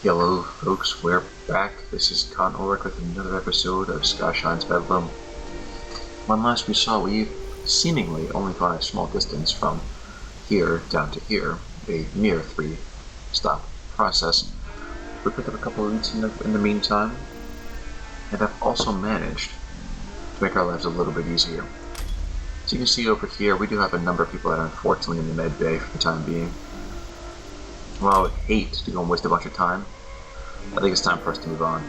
Hello folks, we're back. This is Con Ulrich with another episode of Skyshine's Bedlam. When last we saw, we seemingly only gone a small distance from here down to here, a mere 3-stop process. We picked up a couple of leads in the meantime, and have also managed to make our lives a little bit easier. As you can see over here, we do have a number of people that are unfortunately in the med bay for the time being. While I would hate to go and waste a bunch of time, I think it's time for us to move on.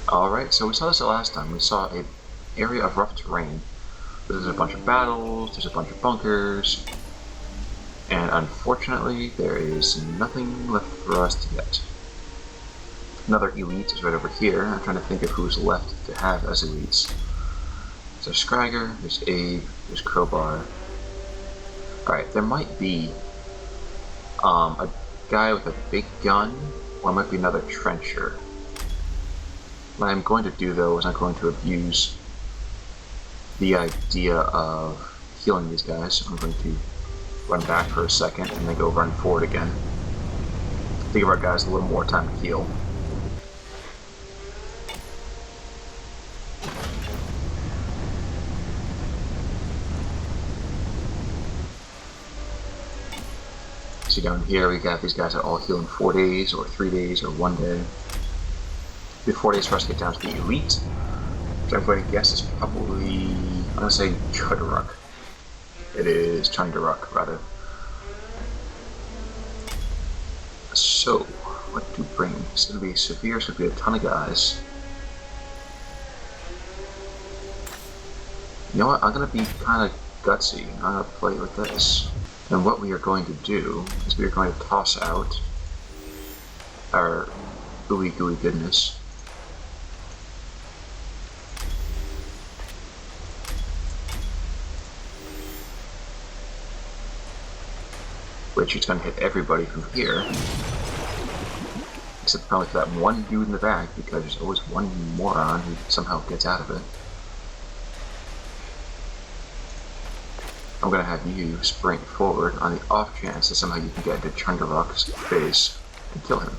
Alright, so we saw this the last time. We saw an area of rough terrain. There's a bunch of battles, there's a bunch of bunkers, and unfortunately there is nothing left for us to get. Another elite is right over here. I'm trying to think of who's left to have as elites. There's Scragger, there's Abe, there's Crowbar. Alright, there might be a guy with a big gun, or it might be another trencher. What I'm going to do though is I'm going to abuse the idea of healing these guys. I'm going to run back for a second and then go run forward again to give our guys a little more time to heal. See down here we got these guys that all heal in 4 days or 3 days or 1 day. It'll be 4 days for us to get down to the elite, which I'm going to guess is probably, I'm going to say Chuduruk. It is Chunduruk, rather. So, what to bring? It's going to be severe, it's going to be a ton of guys. You know what, I'm going to be kind of gutsy. I'm going to play with this. And what we are going to do is we are going to toss out our ooey gooey goodness. Which is going to hit everybody from here. Except probably for that one dude in the back, because there's always one moron who somehow gets out of it. I'm going to have you sprint forward on the off chance that somehow you can get into Chunduruk's base and kill him.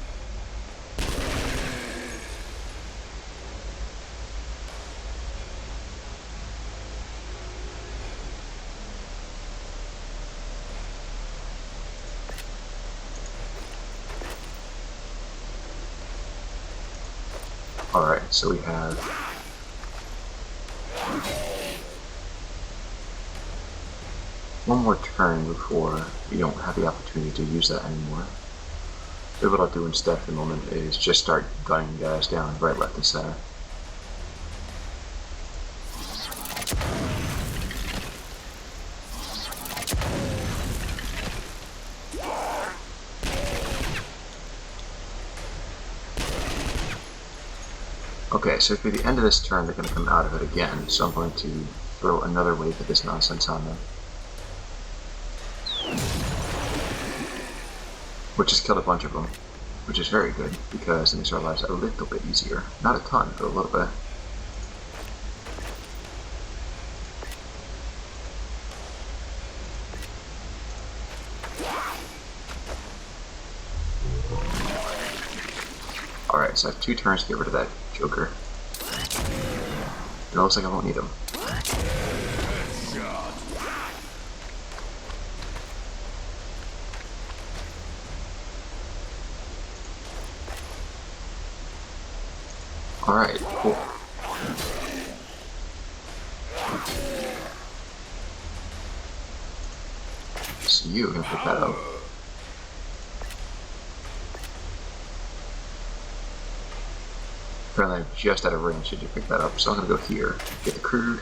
Alright, so we have one more turn before we don't have the opportunity to use that anymore. So what I'll do instead at the moment is just start gunning guys down right, left, and center. Okay, so for the end of this turn they're going to come out of it again, so I'm going to throw another wave of this nonsense on them. Which has killed a bunch of them, which is very good, because it makes our lives a little bit easier. Not a ton, but a little bit. Alright, so I have 2 turns to get rid of that Joker. It looks like I won't need him. Alright, cool. So you can pick that up. Apparently I'm just out of range to pick that up, so I'm gonna go here, get the crude.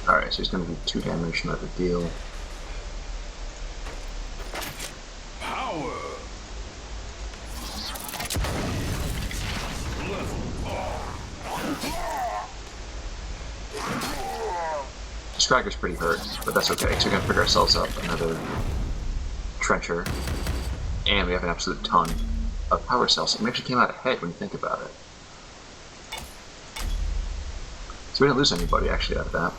Alright, so he's gonna do 2 damage, not a big deal. Scragger's pretty hurt, but that's okay, so we're gonna pick ourselves up another trencher, and we have an absolute ton of power cells. It actually came out ahead when you think about it. So we didn't lose anybody actually out of that.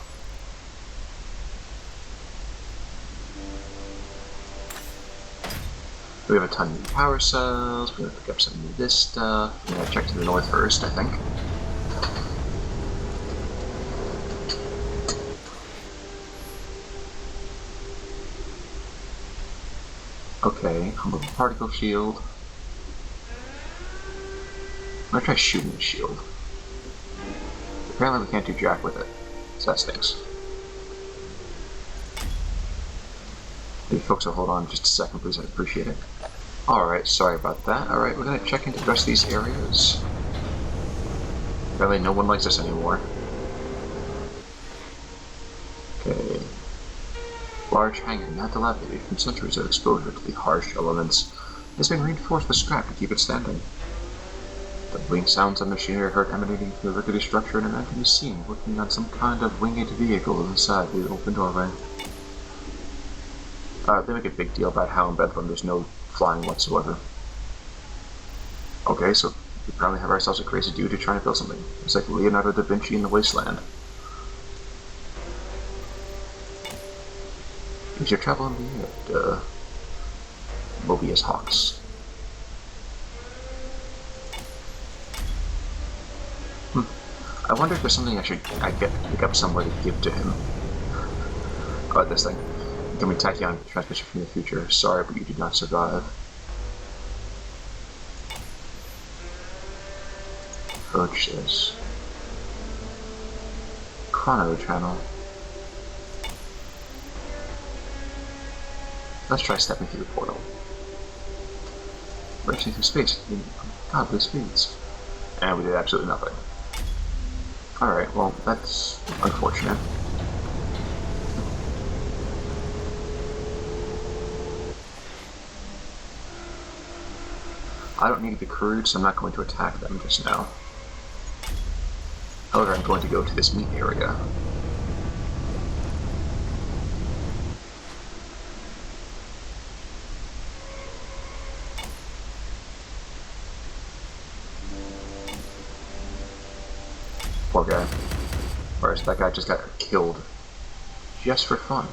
We have a ton of new power cells. We're gonna pick up some of this stuff. I'm gonna check to the north first, I think. Okay, humble particle shield. I'm gonna try shooting the shield. Apparently we can't do jack with it, so that stinks. Maybe folks will hold on just a second, please, I'd appreciate it. Alright, sorry about that. Alright, we're gonna check into the rest of these areas. Apparently no one likes us anymore. Okay. Large hangar, not dilapidated from centuries of exposure to the harsh elements. It's been reinforced with scrap to keep it standing. The wing sounds of machinery are heard emanating from the rickety structure, and a man can be seen working on some kind of winged vehicle inside the open doorway. They make a big deal about how in Bedlam there's no flying whatsoever. Okay, so we probably have ourselves a crazy dude who's trying to build something. It's like Leonardo da Vinci in the wasteland. Use your travel in the air, Mobius Hawks. I wonder if there's something I get to pick up somewhere to give to him. About this thing. Can we tachyon transmission from the future? Sorry, but you did not survive. Approach this. Chrono channel. Let's try stepping through the portal. Racing through space in godly speeds. And we did absolutely nothing. Alright, well, that's unfortunate. I don't need the crude, so I'm not going to attack them just now. However, I'm going to go to this meat area. Poor guy. Whereas that guy just got killed just for fun.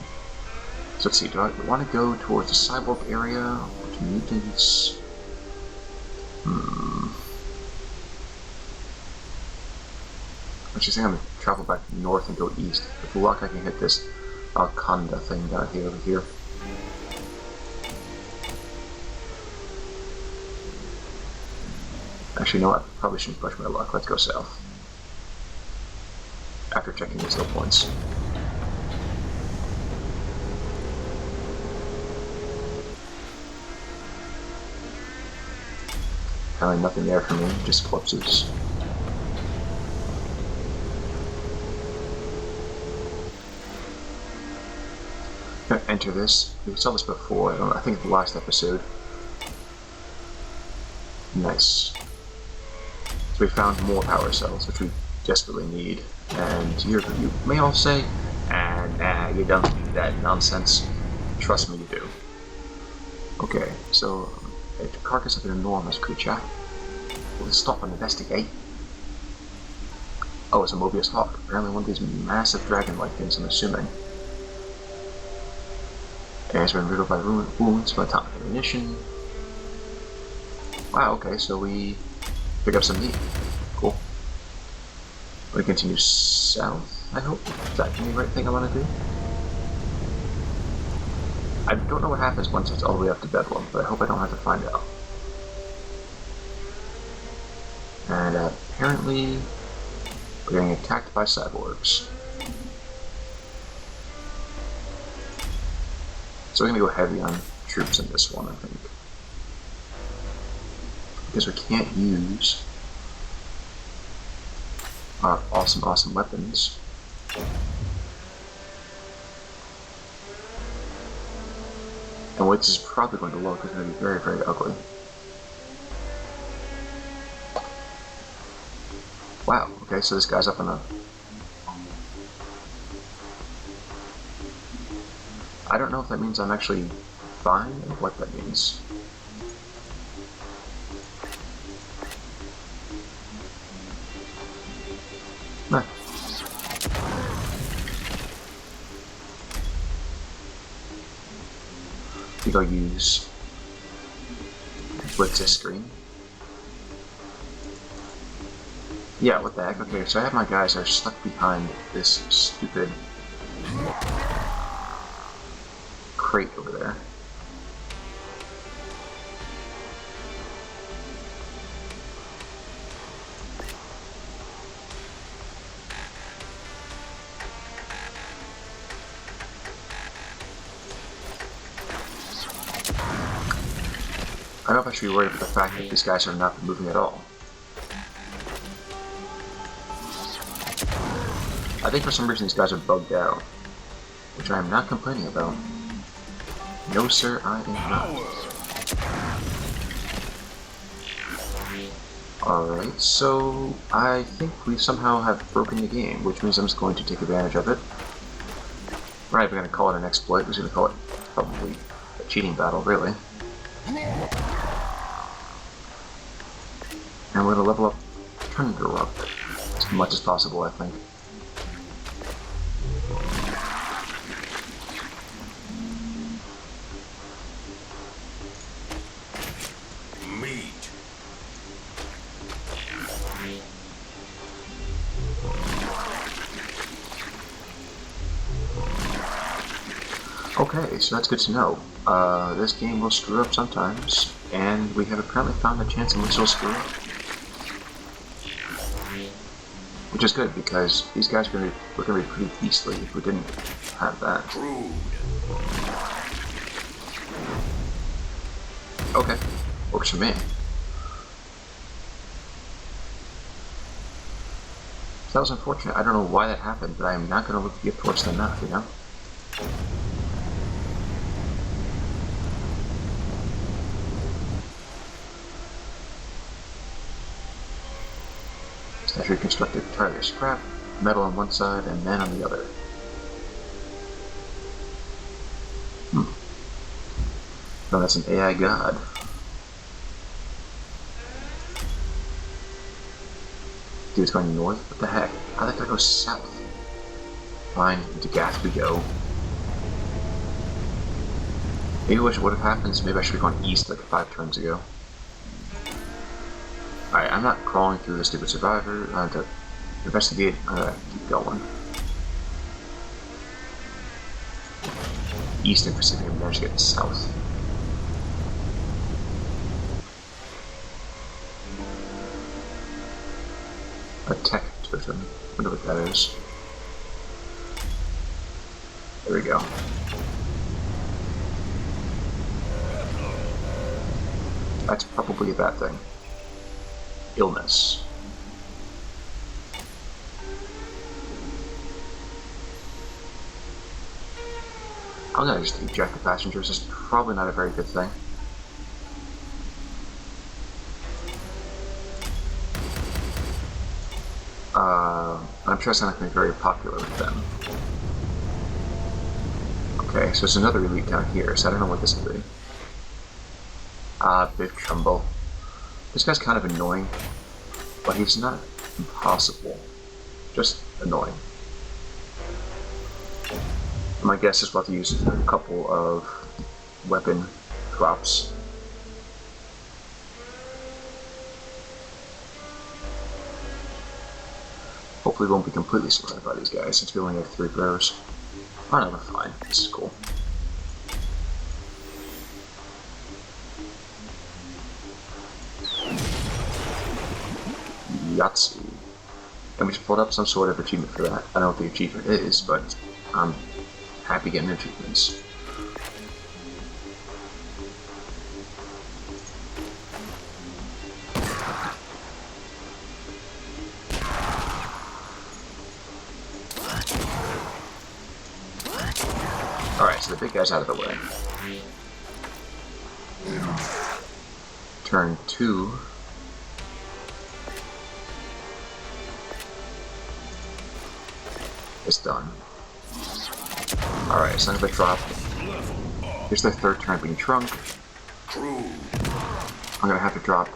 So let's see, do I want to go towards the cyborg area or to mutants? Actually, I think I'm going to travel back north and go east. With luck, I can hit this Alconda thing down here over here. Actually, you know what? Probably shouldn't push my luck. Let's go south. After checking these little points. Apparently nothing there for me, just corpses. I'm gonna enter this. We saw this before, I think the last episode. Nice. So we found more power cells, which we desperately need. And you may all say, you don't need that nonsense. Trust me, you do. Okay, so a carcass of an enormous creature. We'll stop and investigate. Oh, it's a Mobius Hawk. Apparently one of these massive dragon-like things, I'm assuming. And it's been riddled by wounds from atomic ammunition. Wow, okay, so we pick up some meat. Cool. We continue south, I hope. Is that the right thing I want to do? I don't know what happens once it's all the way up to Bedlam, but I hope I don't have to find out. And apparently, we're getting attacked by cyborgs. So we're going to go heavy on troops in this one, I think. Because we can't use our awesome weapons. And which is probably going to look is going to be very, very ugly. Wow, okay, so this guy's up on a... I don't know if that means I'm actually fine, or what that means. Nah. think I'll use Blitz screen. Yeah, what the heck? Okay, so I have my guys that are stuck behind this stupid crate over there. I don't know if I should be worried about the fact that these guys are not moving at all. I think for some reason these guys are bugged out, which I am not complaining about. No sir, I am not. Alright, so I think we somehow have broken the game, which means I'm just going to take advantage of it. We're not even going to call it an exploit, we're just going to call it probably a cheating battle, really. And we're going to level up Thunderruck as much as possible, I think. Meat. Okay, so that's good to know. This game will screw up sometimes, and we have apparently found a chance in which it'll screw up. Which is good, because these guys were gonna be pretty beastly if we didn't have that. Okay, works for me. So that was unfortunate. I don't know why that happened, but I am not gonna look the gift worse than that, you know? Statue constructed entirely of scrap, metal on one side, and man on the other. No, that's an AI god. Dude, it's going north? What the heck? How did that go south? Fine, into Gath we go. Maybe what would have happened is maybe I should have gone east like 5 turns ago. Alright, I'm not crawling through the stupid survivor. I have to investigate. I'm gonna keep going. East and Pacific, and manage to get south. A tech totem. I wonder what that is. There we go. That's probably a bad thing. Illness. I'm gonna just eject the passengers. It's probably not a very good thing. I'm sure it's not going to be very popular with them. Okay, so there's another elite down here, so I don't know what this will be. Big Trumbull. This guy's kind of annoying, but he's not impossible. Just annoying. My guess is we'll have to use a couple of weapon drops. Hopefully we won't be completely surrounded by these guys since we only have 3 throws. Oh no, we're fine. This is cool. Yahtzee. And we just pulled up some sort of achievement for that. I don't know what the achievement is, but I'm happy getting achievements. Alright, so the big guy's out of the way. Turn 2. It's done. Alright, so I'm gonna drop. Here's their 3rd turn being shrunk. I'm gonna have to drop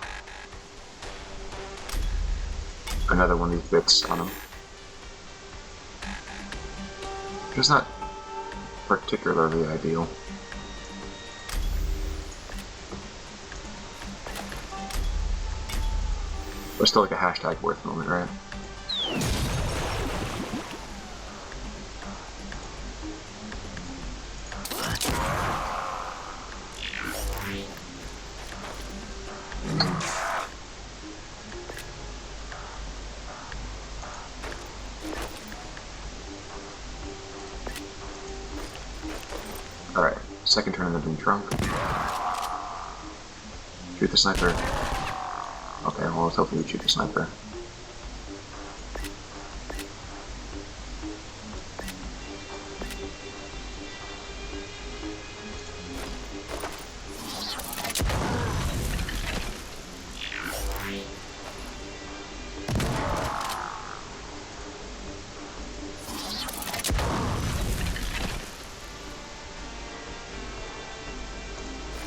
another one of these bits on them. It's not particularly ideal. But still like a hashtag worth moment, right? Alright, second turn of being drunk. Shoot the sniper. Okay, well, let's hopefully we shoot the sniper.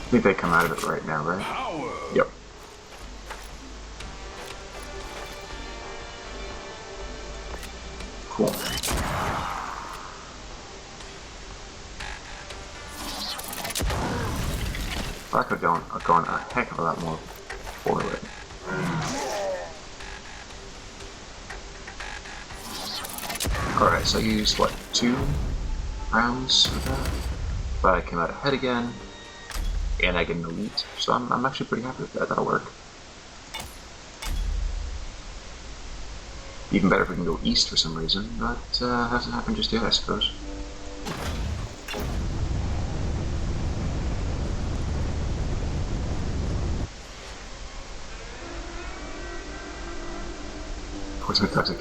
I think they come out of it right now, right? Power. Yep. Cool. I could have gone a heck of a lot more forward. Alright, so I used, what, 2 rounds of that? But I came out ahead again, and I get an elite, so I'm actually pretty happy with that. That'll work. Even better if we can go east for some reason, but hasn't happened just yet, I suppose. What's my toxic?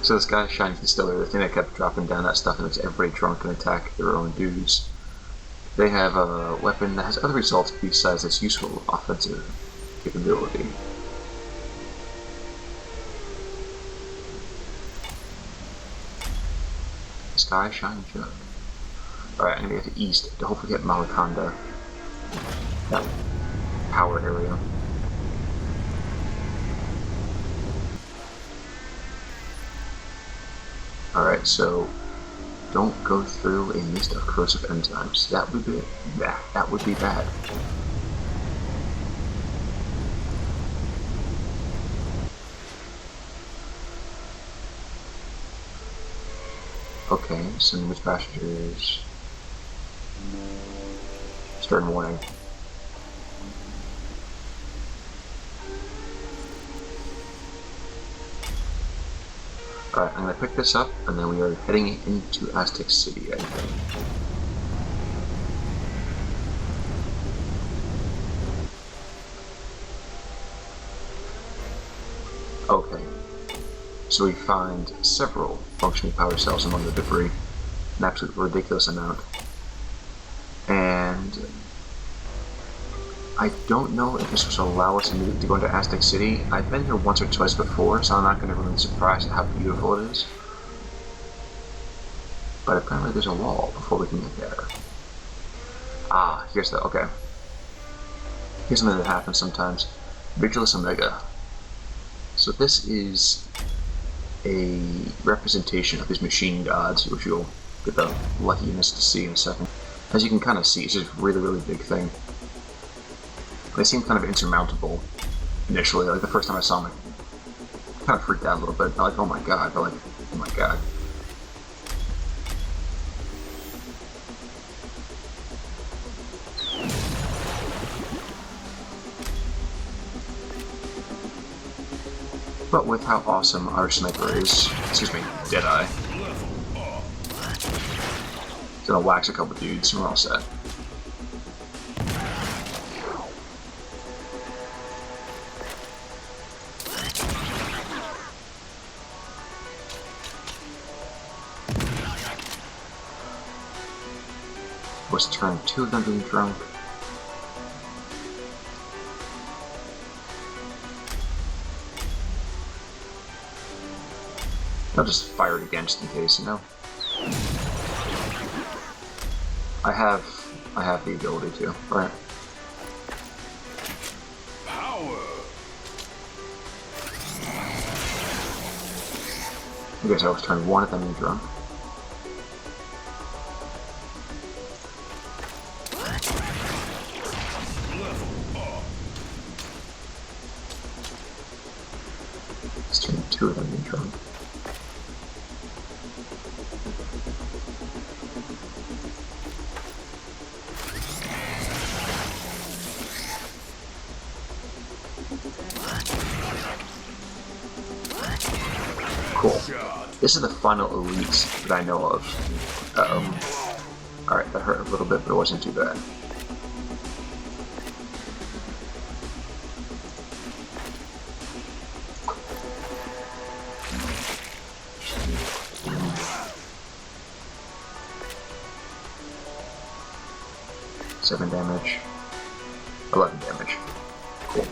So this guy, Shining Distiller, the thing that kept dropping down that stuff and makes everybody drunk and attack their own dudes. They have a weapon that has other results besides its useful offensive capability. Sky Shine Jug. Alright, I'm gonna get to east to hopefully get Malaconda. That power area. Alright, so don't go through a mist of corrosive enzymes. That would be that would be bad. Okay, send passengers. Stern warning. Alright, I'm gonna pick this up, and then we are heading into Aztec City, I think. Okay. So we find several functioning power cells among the debris. An absolute ridiculous amount. And I don't know if this will allow us to go into Aztec City. I've been here once or twice before, so I'm not going to really be surprised at how beautiful it is. But apparently there's a wall before we can get there. Ah, here's the, okay. Here's something that happens sometimes. Vigilus Omega. So this is a representation of his machine gods, which you'll get the luckiness to see in a second. As you can kind of see, it's just a really, really big thing. They seem kind of insurmountable initially. Like the first time I saw them, I kind of freaked out a little bit. Like, oh my god, but like, oh my god. But with how awesome our sniper is, excuse me, Deadeye, it's gonna wax a couple dudes and we're all set. Was turn 2 of them being drunk. I'll just fire it against in case, you know. I have the ability to, right? Power. I guess I was turn 1 of them being drunk. two of them being drunk. Cool. This is the final elite that I know of. Alright, that hurt a little bit, but it wasn't too bad. Seven damage. 11 damage. Cool.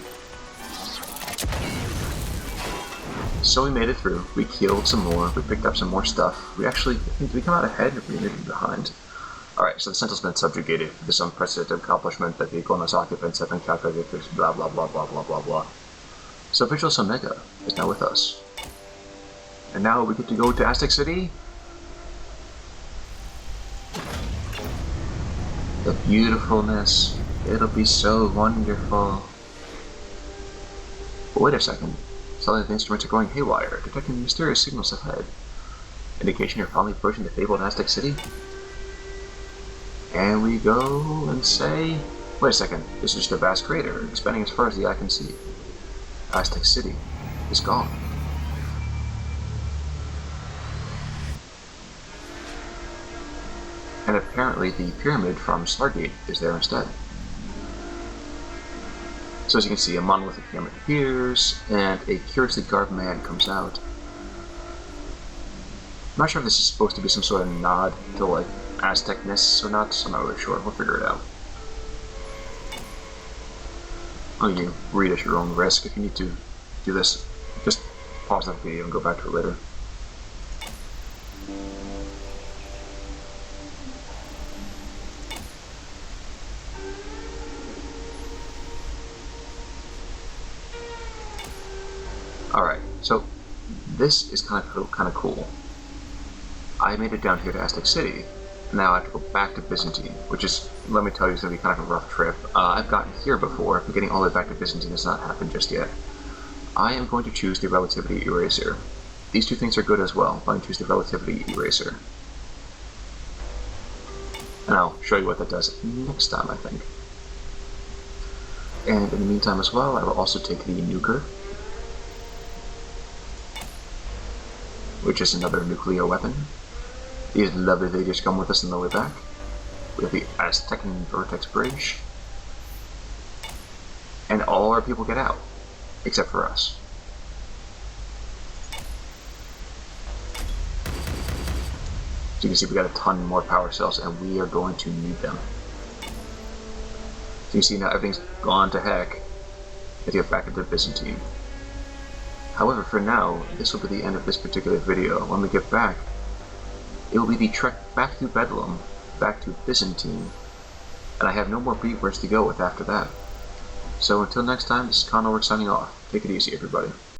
So we made it through. We killed some more. We picked up some more stuff. We actually, did we come out ahead or did we leave behind? Alright, so the Sentinel's been subjugated. This unprecedented accomplishment that the Iguana's occupants have been calculated to blah blah blah blah blah blah blah. So Vigilus Omega is now with us. And now we get to go to Aztec City. The beautifulness. It'll be so wonderful. But wait a second. Suddenly the instruments are going haywire, detecting mysterious signals ahead. Indication you're finally approaching the fabled Aztec City? And we go and say, wait a second, this is just a vast crater, expanding as far as the eye can see. Aztec City is gone. And apparently the pyramid from Stargate is there instead. So as you can see, a monolithic pyramid appears, and a curiously garbed man comes out. I'm not sure if this is supposed to be some sort of nod to, like, Aztecness or not, so I'm not really sure. We'll figure it out. Oh, you can read at your own risk. If you need to do this, just pause that video and go back to it later. Alright, so this is kind of cool. I made it down here to Aztec City. Now I have to go back to Byzantine, which is, let me tell you, is going to be kind of a rough trip. I've gotten here before, but getting all the way back to Byzantine has not happened just yet. I am going to choose the Relativity Eraser. These two things are good as well, but I'm going to choose the Relativity Eraser. And I'll show you what that does next time, I think. And in the meantime as well, I will also take the Nuker, which is another nuclear weapon. These lovely ladies come with us on the way back. We have the Aztec Vertex Bridge. And all our people get out, except for us. So you can see we got a ton more power cells, and we are going to need them. So you see now everything's gone to heck. Let's get back into Byzantine. However, for now, this will be the end of this particular video. When we get back, it will be the trek back to Bedlam, back to Byzantine, and I have no more beat words to go with after that. So until next time, this is Conor signing off. Take it easy, everybody.